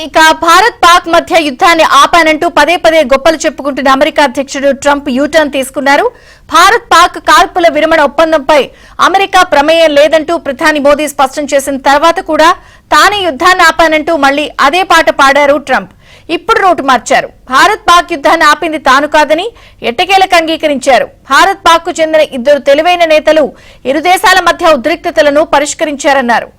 ఇక భారత్ పాక్ మధ్య యుద్ధాన్ని ఆపానంటూ పదే పదే గొప్పలు చెప్పుకుంటున్న అమెరికా అధ్యక్షుడు ట్రంప్ యూటర్న్ తీసుకున్నారు. భారత్ పాక్ కాల్పుల విరమణ ఒప్పందంపై అమెరికా ప్రమేయం లేదంటూ ప్రధాని మోదీ స్పష్టం చేసిన తర్వాత కూడా తానే యుద్ధాన్ని ఆపానంటూ మళ్లీ అదే పాట పాడారు ట్రంప్. ఇప్పుడు రూటు మార్చారు. భారత్ పాక్ యుద్ధాన్ని ఆపింది తాను కాదని ఎట్టకేలకు అంగీకరించారు. భారత్ పాక్ కు చెందిన ఇద్దరు తెలివైన నేతలు ఇరు దేశాల మధ్య ఉద్రిక్తతలను పరిష్కరించారన్నారు.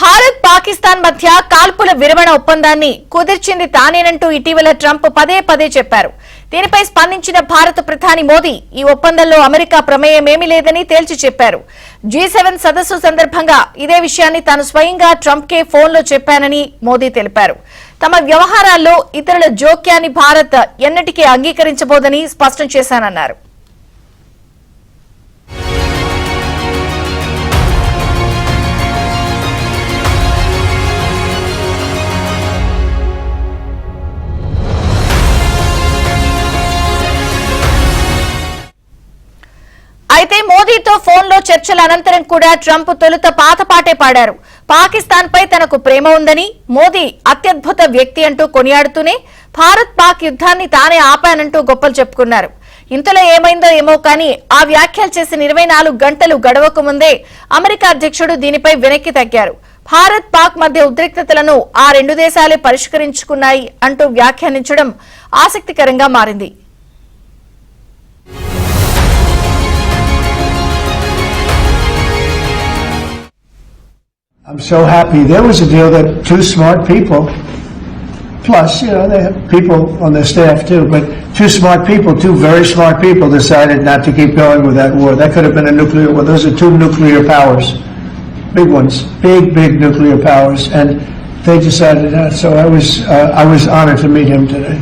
భారత్ పాకిస్తాన్ మధ్య కాల్పుల విరమణ ఒప్పందాన్ని కుదిర్చింది తానేనంటూ ఇటీవల ట్రంప్ పదే పదే చెప్పారు. దీనిపై స్పందించిన భారత ప్రధాని మోదీ ఈ ఒప్పందంలో అమెరికా ప్రమేయమేమీ లేదని తేల్చి చెప్పారు. G7 సదస్సు సందర్భంగా ఇదే విషయాన్ని తాను స్వయంగా ట్రంప్ కే ఫోన్లో చెప్పానని మోదీ తెలిపారు. తమ వ్యవహారాల్లో ఇతరుల జోక్యాన్ని భారత్ ఎన్నటికీ అంగీకరించబోదని స్పష్టం చేశానన్నారు. అయితే మోదీతో ఫోన్లో చర్చల అనంతరం కూడా ట్రంప్ తొలుత పాత పాటే పాడారు. పాకిస్తాన్ పై తనకు ప్రేమ ఉందని, మోదీ అత్యద్భుత వ్యక్తి అంటూ కొనియాడుతూనే భారత్ పాక్ యుద్ధాన్ని తానే ఆపానంటూ గొప్పలు చెప్పుకున్నారు. ఇంతలో ఏమైందో ఏమో కానీ ఆ వ్యాఖ్యలు చేసిన 24 గంటలు గడవక ముందే అమెరికా అధ్యక్షుడు దీనిపై వెనక్కి తగ్గారు. భారత్ పాక్ మధ్య ఉద్రిక్తతలను ఆ రెండు దేశాలే పరిష్కరించుకున్నాయి అంటూ వ్యాఖ్యానించడం ఆసక్తికరంగా మారింది. I'm so happy. There was a deal that two smart people, plus, they have people on their staff too, but two smart people, two very smart people decided not to keep going with that war. That could have been a nuclear war. Those are two nuclear powers. Big ones. Big nuclear powers. And they decided that. So I was honored to meet him today.